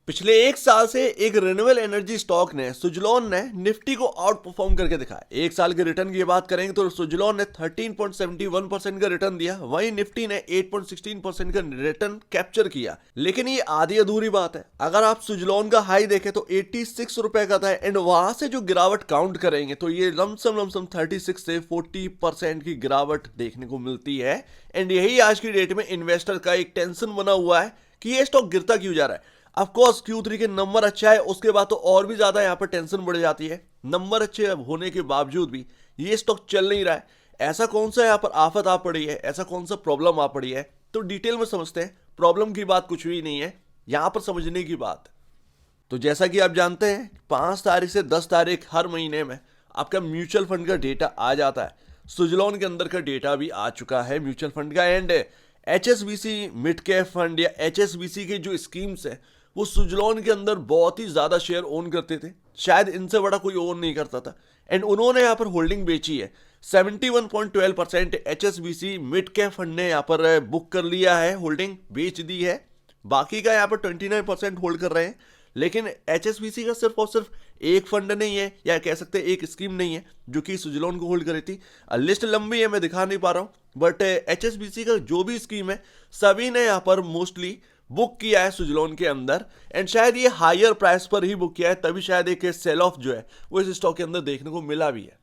पिछले एक साल से एक रिन्यूएबल एनर्जी स्टॉक ने सुजलॉन ने निफ्टी को आउट परफॉर्म करके दिखाया। एक साल के रिटर्न की बात करेंगे तो सुजलॉन ने 13.71% का रिटर्न दिया, वहीं निफ्टी ने 8.16% का रिटर्न कैप्चर किया। लेकिन ये आधी अधूरी बात है। अगर आप सुजलॉन का हाई देखें तो 86 रुपए का था एंड वहां से जो गिरावट काउंट करेंगे तो ये लमसम 36 से 40% की गिरावट देखने को मिलती है। एंड यही आज की डेट में इन्वेस्टर का एक टेंशन बना हुआ है कि ये स्टॉक गिरता क्यों जा रहा है। ऑफ कोर्स Q3 के नंबर अच्छा है, उसके बाद तो और भी ज्यादा यहाँ पर टेंशन बढ़ जाती है। नंबर अच्छे होने के बावजूद भी ये स्टॉक चल नहीं रहा है। ऐसा कौन सा यहाँ पर आफत आ पड़ी है, ऐसा कौन सा प्रॉब्लम आ पड़ी है, तो डिटेल में समझते हैं। प्रॉब्लम की बात कुछ भी नहीं है, यहाँ पर समझने की बात। तो जैसा कि आप जानते हैं 5 तारीख से 10 तारीख हर महीने में आपका म्यूचुअल फंड का डेटा आ जाता है। सुजलॉन के अंदर का डेटा भी आ चुका है म्यूचुअल फंड का। And HSBC mid cap fund या HSBC के जो स्कीम्स है वो सुजलॉन के अंदर बहुत ही ज्यादा शेयर ओन करते थे, शायद इनसे बड़ा कोई ओन नहीं करता था। एंड उन्होंने यहाँ पर होल्डिंग बेची है। 71.12% HSBC मिड कैप फंड ने यहाँ पर बुक कर लिया है, होल्डिंग बेच दी है। बाकी का यहाँ पर 29% होल्ड कर रहे हैं। लेकिन HSBC का सिर्फ और सिर्फ एक फंड नहीं है, या कह सकते हैं एक स्कीम नहीं है जो कि सुजलॉन को होल्ड करी थी। लिस्ट लंबी है, मैं दिखा नहीं पा रहा हूं, बट HSBC का जो भी स्कीम है सभी ने यहाँ पर मोस्टली बुक किया है सुजलॉन के अंदर। एंड शायद ये हायर प्राइस पर ही बुक किया है, तभी शायद एक सेल ऑफ जो है वो इस स्टॉक के अंदर देखने को मिला भी है।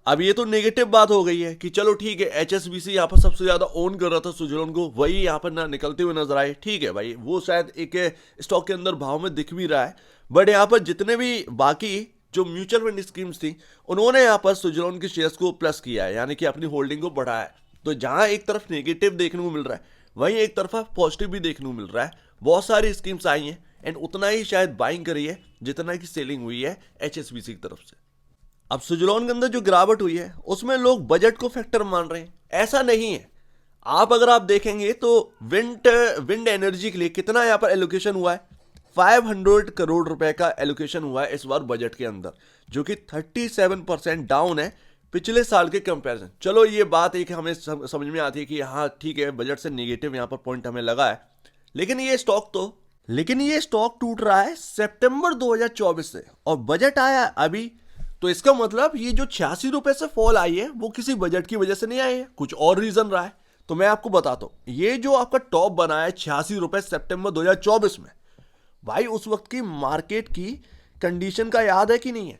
अब ये तो नेगेटिव बात हो गई है कि चलो ठीक है, HSBC यहाँ पर सबसे ज्यादा ओन कर रहा था सुजलॉन को, वही यहाँ पर ना निकलते हुए नजर आए। ठीक है भाई, वो शायद एक स्टॉक के अंदर भाव में दिख भी रहा है, बट यहाँ पर जितने भी बाकी जो म्यूचुअल फंड स्कीम्स थी उन्होंने यहाँ पर सुजलॉन के शेयर्स को प्लस किया है, यानी कि अपनी होल्डिंग को बढ़ाया है। तो जहां एक तरफ नेगेटिव देखने को मिल रहा है वहीं एक तरफा पॉजिटिव भी देखने को मिल रहा है। बहुत सारी स्कीम्स आई हैं एंड उतना ही शायद बाइंग करी है जितना की सेलिंग हुई है HSBC की तरफ से। अब सुजलॉन के अंदर जो गिरावट हुई है उसमें लोग बजट को फैक्टर मान रहे हैं, ऐसा नहीं है। अगर आप देखेंगे तो विंड एनर्जी के लिए कितना यहां पर एलोकेशन हुआ है, 500 करोड़ रुपए का एलोकेशन हुआ है इस बार बजट के अंदर, जो कि 37% डाउन है पिछले साल के कंपैरिजन। चलो ये बात एक हमें समझ में आती है कि हाँ ठीक है, बजट से नेगेटिव यहां पर पॉइंट हमें लगा है। लेकिन ये स्टॉक टूट रहा है सितंबर 2024 से और बजट आया अभी। तो इसका मतलब ये जो 86 रुपए से फॉल आई है वो किसी बजट की वजह से नहीं आई है, कुछ और रीजन रहा है। तो मैं आपको बताता हूं, ये जो आपका टॉप बना है 86 रुपए सितंबर 2024 में, भाई उस वक्त की मार्केट की कंडीशन का याद है कि नहीं है।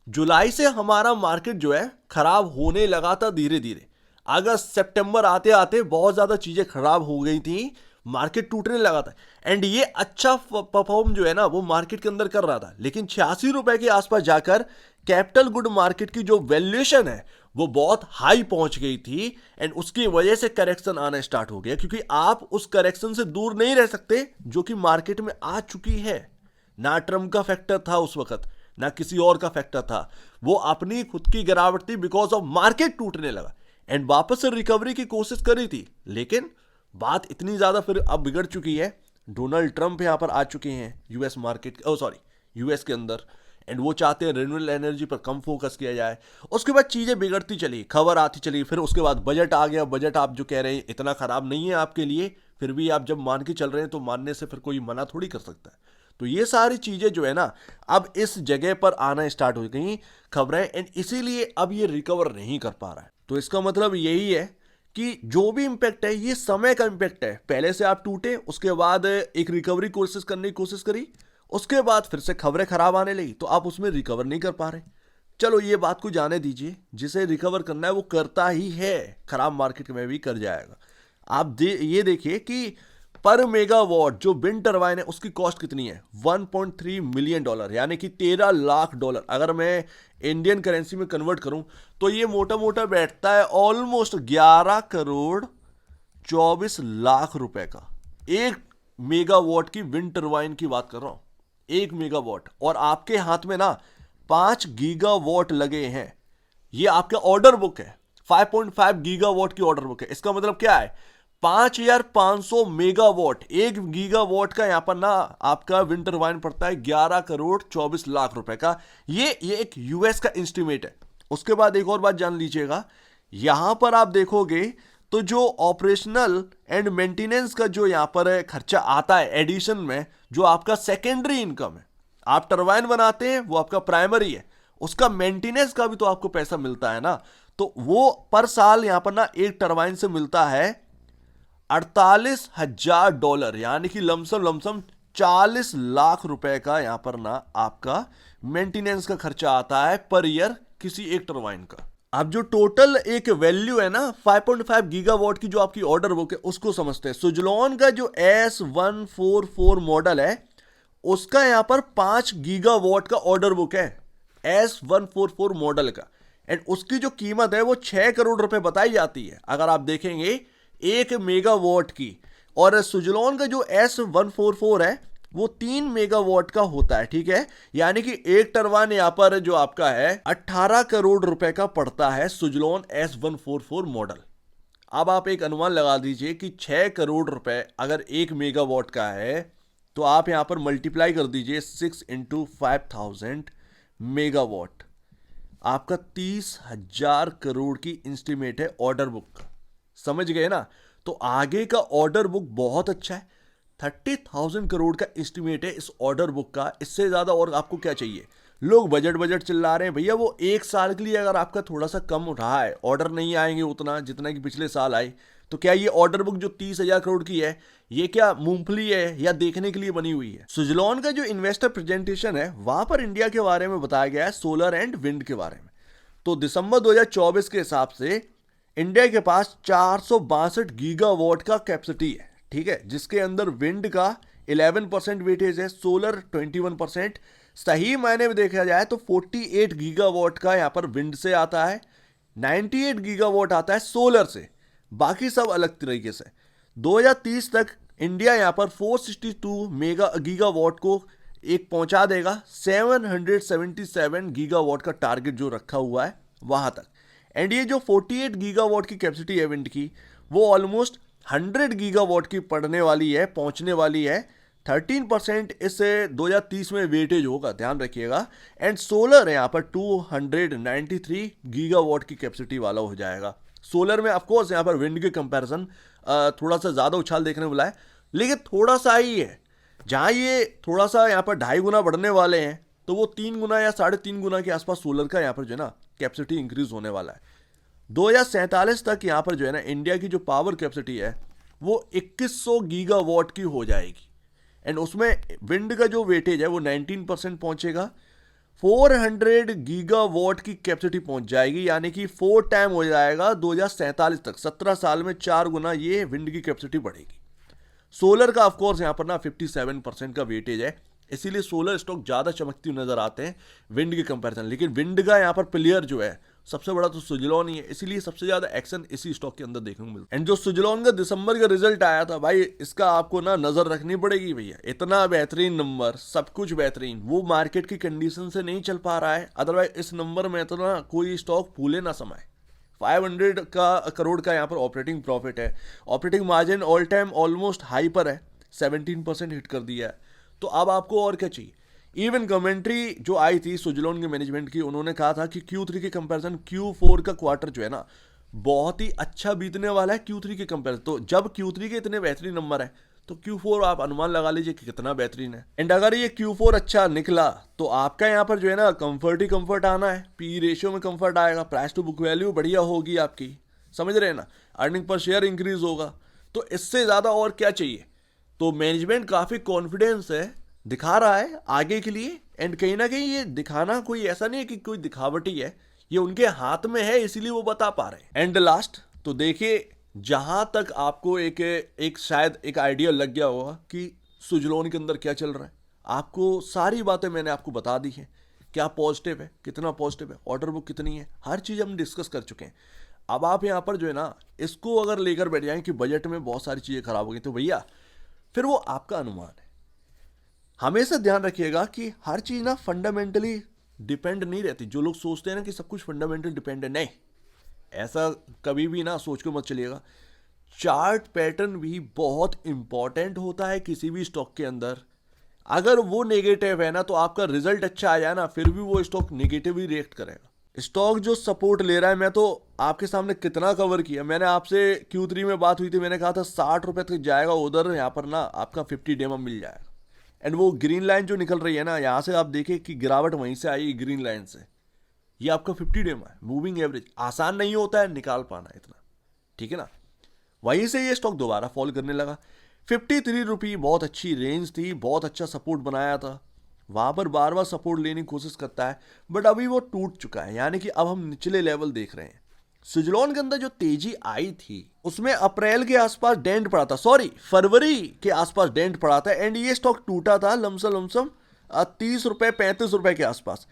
जुलाई से हमारा मार्केट जो है खराब होने लगा था धीरे धीरे। अगस्त सितंबर आते आते बहुत ज्यादा चीजें खराब हो गई थी, मार्केट टूटने लगा था। एंड ये अच्छा परफॉर्म जो है ना वो मार्केट के अंदर कर रहा था, लेकिन 86 रुपए के आसपास जाकर कैपिटल गुड मार्केट की जो वैल्यूएशन है वो बहुत हाई पहुंच गई थी। एंड उसकी वजह से करेक्शन आना स्टार्ट हो गया, क्योंकि आप उस करेक्शन से दूर नहीं रह सकते जो कि मार्केट में आ चुकी है। ना ट्रम्प का फैक्टर था उस वक्त, ना किसी और का फैक्टर था, वो अपनी खुद की गिरावट थी बिकॉज ऑफ मार्केट टूटने लगा। एंड वापस से रिकवरी की कोशिश करी थी, लेकिन बात इतनी ज्यादा फिर अब बिगड़ चुकी है। डोनाल्ड ट्रंप यहां पर आ चुके हैं यूएस के अंदर, एंड वो चाहते हैं रिन्यूएबल एनर्जी पर कम फोकस किया जाए। उसके बाद चीजें बिगड़ती चली, खबर आती चली, फिर उसके बाद बजट आ गया। बजट आप जो कह रहे हैं इतना खराब नहीं है आपके लिए, फिर भी आप जब मान के चल रहे हैं तो मानने से फिर कोई मना थोड़ी कर सकता है। तो ये सारी चीजें जो है ना अब इस जगह पर आना स्टार्ट हो गई खबरें, एंड इसीलिए अब ये रिकवर नहीं कर पा रहा है। तो इसका मतलब यही है कि जो भी इंपैक्ट है ये समय का इंपैक्ट है। पहले से आप टूटे, उसके बाद एक रिकवरी कोशिश करने की कोशिश करी, उसके बाद फिर से खबरें खराब आने लगी तो आप उसमें रिकवर नहीं कर पा रहे। चलो ये बात को जाने दीजिए, जिसे रिकवर करना है वो करता ही है, खराब मार्केट में भी कर जाएगा। ये देखिए कि पर मेगावाट जो विंड टरबाइन है उसकी कॉस्ट कितनी है, 1.3 मिलियन डॉलर, यानी कि 13 लाख डॉलर। अगर मैं इंडियन करेंसी में कन्वर्ट करूं तो ये मोटा मोटा बैठता है ऑलमोस्ट 11 करोड़ 24 लाख रुपए का। एक मेगावाट की विंड टरबाइन की बात कर रहा हूं, 1 मेगावाट, और आपके हाथ में ना 5 गीगावाट लगे हैं। ये आपका ऑर्डर बुक है, 5.5 गीगावाट की ऑर्डर बुक है। इसका मतलब क्या है, 5500 मेगावाट, 1 गीगावाट का यहां पर ना आपका विंड टरबाइन पड़ता है 11 करोड़ 24 लाख रुपए का। ये एक यूएस का इंस्टीमेट है। उसके बाद एक और बात जान लीजिएगा, यहां पर आप देखोगे तो जो ऑपरेशनल एंड मेंटेनेंस का जो यहाँ पर खर्चा आता है एडिशन में, जो आपका सेकेंडरी इनकम है, आप टरबाइन बनाते हैं वो आपका प्राइमरी है, उसका मेंटेनेंस का भी तो आपको पैसा मिलता है ना। तो वो पर साल यहाँ पर ना एक टरबाइन से मिलता है $48,000, यानी कि लमसम 40 लाख रुपए का यहाँ पर ना आपका मेंटेनेंस का खर्चा आता है पर ईयर किसी एक टरबाइन का। अब जो टोटल एक वैल्यू है ना 5.5 गीगावाट की जो आपकी ऑर्डर बुक है उसको समझते हैं। सुजलॉन का जो S144 मॉडल है उसका यहाँ पर 5 गीगावाट का ऑर्डर बुक है S144 मॉडल का, एंड उसकी जो कीमत है वो 6 करोड़ रुपए बताई जाती है अगर आप देखेंगे 1 मेगावाट की। और सुजलॉन का जो S144 है वो 3 मेगावाट का होता है, ठीक है, यानी कि एक टरबाइन यहां पर जो आपका है 18 करोड़ रुपए का पड़ता है सुजलॉन S144 मॉडल। अब आप एक अनुमान लगा दीजिए कि 6 करोड़ रुपए अगर 1 मेगावाट का है तो आप यहां पर मल्टीप्लाई कर दीजिए 6 इंटू 5,000 मेगावाट, आपका 30,000 करोड़ की इंस्टीमेट है ऑर्डर बुक का। समझ गए ना। तो आगे का ऑर्डर बुक बहुत अच्छा है, 30,000 करोड़ का एस्टिमेट है इस ऑर्डर बुक का। इससे ज्यादा और आपको क्या चाहिए। लोग बजट चिल्ला रहे हैं भैया, वो एक साल के लिए अगर आपका थोड़ा सा कम रहा है, ऑर्डर नहीं आएंगे उतना जितना कि पिछले साल आए, तो क्या ये ऑर्डर बुक जो 30,000 करोड़ की है ये क्या मूंगफली है या देखने के लिए बनी हुई है। सुजलॉन का जो इन्वेस्टर प्रेजेंटेशन है वहां पर इंडिया के बारे में बताया गया है, सोलर एंड विंड के बारे में। तो दिसंबर 2024 के हिसाब से इंडिया के पास 462 गीगावाट का कैपेसिटी है, ठीक है, जिसके अंदर विंड का 11% वेटेज है, सोलर 21%। सही मायने में देखा जाए तो 48 गीगावाट का यहां पर विंड से आता है, 98 गीगावाट आता है सोलर से, बाकी सब अलग तरीके से। 2030 तक इंडिया यहां पर 462 गीगावाट को एक पहुंचा देगा, 777 गीगावाट का टारगेट जो रखा हुआ है वहां तक। एंड ये जो 48 गीगावाट की कैपेसिटी है विंड की, वो ऑलमोस्ट 100 गीगावाट की पड़ने वाली है, पहुंचने वाली है। 13% इससे 2030 में वेटेज होगा, ध्यान रखिएगा। एंड सोलर है यहाँ पर 293 गीगावाट की कैपेसिटी वाला हो जाएगा। सोलर में ऑफकोर्स यहाँ पर विंड के कंपैरिजन थोड़ा सा ज़्यादा उछाल देखने मिला है, लेकिन थोड़ा सा ही है। जहाँ ये थोड़ा सा यहाँ पर 2.5 गुना बढ़ने वाले हैं, तो वो 3 गुना या 3.5 गुना के आसपास सोलर का यहाँ पर जो है ना कैपेसिटी इंक्रीज होने वाला है। 2047 तक यहाँ पर जो है ना इंडिया की जो पावर कैपेसिटी है वो 2100 गीगावाट की हो जाएगी। एंड उसमें विंड का जो वेटेज है वो 19% पहुंचेगा, 400 गीगावाट की कैपेसिटी पहुंच जाएगी, यानी कि 4 टाइम हो जाएगा 2047 तक। 17 साल में 4 गुना ये विंड की कैपेसिटी बढ़ेगी। सोलर का ऑफकोर्स यहाँ पर ना 57% का वेटेज है, इसीलिए सोलर स्टॉक ज़्यादा चमकती हुई नजर आते हैं विंड के कंपैरिजन। लेकिन विंड का यहाँ पर प्लेयर जो है सबसे बड़ा तो सुजलॉन ही है, इसीलिए सबसे ज़्यादा एक्शन इसी स्टॉक के अंदर देखने को मिलता है। एंड जो सुजलॉन का दिसंबर का रिजल्ट आया था भाई, इसका आपको ना नज़र रखनी पड़ेगी भैया। इतना बेहतरीन नंबर, सब कुछ बेहतरीन, वो मार्केट की कंडीशन से नहीं चल पा रहा है। अदरवाइज इस नंबर में तो ना कोई स्टॉक फूले ना समाए। 500 करोड़ का यहाँ पर ऑपरेटिंग प्रॉफिट है, operating margin all time almost high पर है, 17% हिट कर दिया है। तो अब आपको और क्या चाहिए। इवन कमेंट्री जो आई थी सुजलॉन के मैनेजमेंट की, उन्होंने कहा था कि Q3 के कंपैरिजन Q4 का क्वार्टर जो है ना बहुत ही अच्छा बीतने वाला है Q3 के कंपैरिजन। तो जब Q3 के इतने बेहतरीन नंबर है तो Q4 आप अनुमान लगा लीजिए कि कितना बेहतरीन है। एंड अगर ये Q4 अच्छा निकला तो आपका यहाँ पर जो है ना कंफर्ट ही कंफर्ट आना है, पी रेशियो में कंफर्ट आएगा, प्राइस टू बुक वैल्यू बढ़िया होगी आपकी, समझ रहे हैं ना, अर्निंग पर शेयर इंक्रीज होगा। तो इससे ज़्यादा और क्या चाहिए। तो मैनेजमेंट काफ़ी कॉन्फिडेंस है, दिखा रहा है आगे के लिए। एंड कहीं ना कहीं ये दिखाना कोई ऐसा नहीं है कि कोई दिखावटी है, ये उनके हाथ में है, इसीलिए वो बता पा रहे हैं। एंड लास्ट तो देखिए, जहां तक आपको एक शायद एक आइडिया लग गया होगा कि सुजलॉन के अंदर क्या चल रहा है, आपको सारी बातें मैंने आपको बता दी हैं। क्या पॉजिटिव है, कितना पॉजिटिव है, ऑर्डर बुक कितनी है, हर चीज़ हम डिस्कस कर चुके हैं। अब आप यहाँ पर जो है ना इसको अगर लेकर बैठ जाएं कि बजट में बहुत सारी चीज़ें खराब हो गई, तो भैया फिर वो आपका अनुमान है। हमेशा ध्यान रखिएगा कि हर चीज़ ना फंडामेंटली डिपेंड नहीं रहती। जो लोग सोचते हैं ना कि सब कुछ फंडामेंटल डिपेंड है, नहीं, ऐसा कभी भी ना सोच के मत चलिएगा। चार्ट पैटर्न भी बहुत इंपॉर्टेंट होता है किसी भी स्टॉक के अंदर। अगर वो नेगेटिव है ना तो आपका रिजल्ट अच्छा आ जाए ना, फिर भी वो स्टॉक नेगेटिव ही रिएक्ट करेगा। स्टॉक जो सपोर्ट ले रहा है, मैं तो आपके सामने कितना कवर किया। मैंने आपसे Q3 में बात हुई थी, मैंने कहा था 60 रुपए तक जाएगा उधर, यहाँ पर ना आपका 50 डेमा मिल जाएगा। एंड वो ग्रीन लाइन जो निकल रही है ना, यहाँ से आप देखिए कि गिरावट वहीं से आई ग्रीन लाइन से। ये आपका 50 डेमा है, मूविंग एवरेज। आसान नहीं होता है निकाल पाना इतना, ठीक है ना। वहीं से ये स्टॉक दोबारा फॉल करने लगा। 53 रुपये बहुत अच्छी रेंज थी, बहुत अच्छा सपोर्ट बनाया था, वहां पर बार बार सपोर्ट लेने की कोशिश करता है, बट अभी वो टूट चुका है। यानी कि अब हम निचले लेवल देख रहे हैं। सुजलॉन के अंदर जो तेजी आई थी उसमें अप्रैल के आसपास डेंट पड़ा था, सॉरी फरवरी के आसपास डेंट पड़ा था, एंड ये स्टॉक टूटा था लमसम 30 रुपए 35 रुपए के आसपास।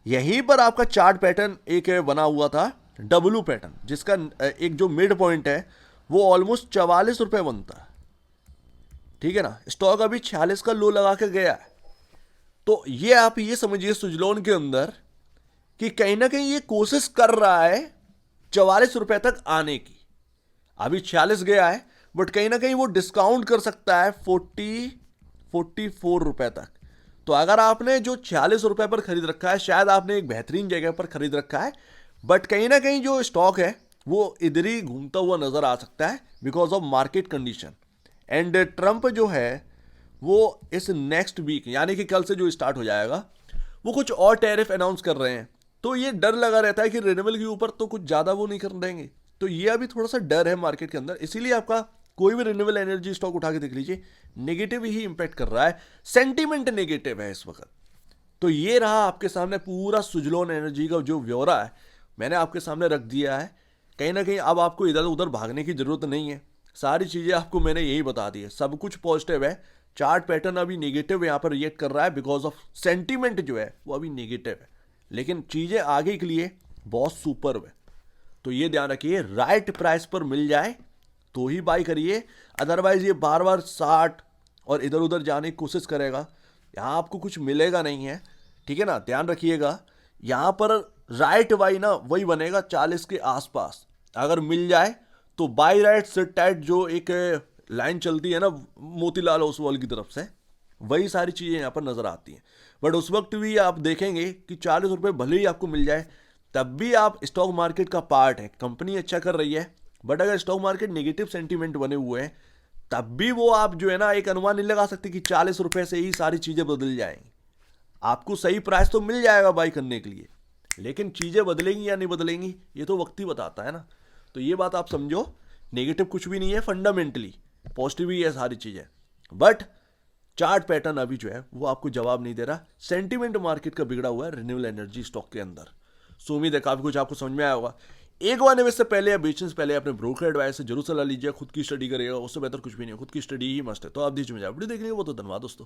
यहीं पर आपका चार्ट पैटर्न एक बना हुआ था, डब्लू पैटर्न, जिसका एक जो मिड पॉइंट है वो ऑलमोस्ट 44 रुपए बनता है, ठीक है ना। स्टॉक अभी 46 का लो लगा के गया है। तो ये आप ये समझिए सुजलॉन के अंदर कि कहीं ना कहीं ये कोशिश कर रहा है 44 रुपए तक आने की। अभी 46 गया है, बट कहीं ना कहीं वो डिस्काउंट कर सकता है 44 रुपए तक। तो अगर आपने जो 46 रुपए पर खरीद रखा है, शायद आपने एक बेहतरीन जगह पर खरीद रखा है, बट कहीं ना कहीं जो स्टॉक है वो इधर ही घूमता हुआ नजर आ सकता है because of market condition. And Trump जो है वो इस नेक्स्ट वीक यानी कि कल से जो स्टार्ट हो जाएगा, वो कुछ और टैरिफ अनाउंस कर रहे हैं। तो ये डर लगा रहता है कि रिन्यूएबल के ऊपर तो कुछ ज़्यादा वो नहीं कर देंगे। तो ये अभी थोड़ा सा डर है मार्केट के अंदर, इसीलिए आपका कोई भी रिन्यूएबल एनर्जी स्टॉक उठा के देख लीजिए, नेगेटिव ही इंपैक्ट कर रहा है, सेंटीमेंट नेगेटिव है इस वक्त। तो ये रहा आपके सामने पूरा सुजलॉन एनर्जी का जो ब्यौरा है, मैंने आपके सामने रख दिया है। कहीं ना कहीं अब आपको इधर उधर भागने की जरूरत नहीं है, सारी चीज़ें आपको मैंने यही बता दी है, सब कुछ पॉजिटिव है। चार्ट पैटर्न अभी नेगेटिव यहाँ पर रिएक्ट कर रहा है बिकॉज ऑफ सेंटीमेंट जो है वो अभी नेगेटिव है, लेकिन चीज़ें आगे के लिए बहुत सुपर है। तो ये ध्यान रखिए, राइट प्राइस पर मिल जाए तो ही बाई करिए, अदरवाइज ये बार बार 60 और इधर उधर जाने की कोशिश करेगा, यहाँ आपको कुछ मिलेगा नहीं है, ठीक है ना। ध्यान रखिएगा, यहाँ पर राइट बाई ना वही बनेगा 40 के आसपास। अगर मिल जाए तो बाई राइट सिट टाइट जो एक लाइन चलती है ना मोतीलाल ओसवाल की तरफ से, वही सारी चीज़ें यहाँ पर नज़र आती हैं। बट उस वक्त भी आप देखेंगे कि 40 रुपये भले ही आपको मिल जाए, तब भी आप स्टॉक मार्केट का पार्ट है, कंपनी अच्छा कर रही है, बट अगर स्टॉक मार्केट नेगेटिव सेंटीमेंट बने हुए हैं तब भी वो आप जो है ना एक अनुमान नहीं लगा सकते कि 40 रुपये से ही सारी चीज़ें बदल जाएंगी। आपको सही प्राइस तो मिल जाएगा बाई करने के लिए, लेकिन चीज़ें बदलेंगी या नहीं बदलेंगी ये तो वक्त ही बताता है ना। तो ये बात आप समझो, नेगेटिव कुछ भी नहीं है, फंडामेंटली पॉजिटिव ही है सारी चीज़ें, बट चार्ट पैटर्न अभी जो है वो आपको जवाब नहीं दे रहा। सेंटीमेंट मार्केट का बिगड़ा हुआ है रिन्यूएबल एनर्जी स्टॉक के अंदर। सो उम्मीद है काफ़ी कुछ आपको समझ में आया होगा। एक बार निवेश से पहले या बेचने से पहले अपने ब्रोकर एडवाइस से जरूर सलाह लीजिए, खुद की स्टडी करिएगा, उससे बेहतर कुछ भी नहीं है, खुद की स्टडी ही मस्त है। तो आप दीजिए मुझे वीडियो देखने को, वो तो धन्यवाद दोस्तों।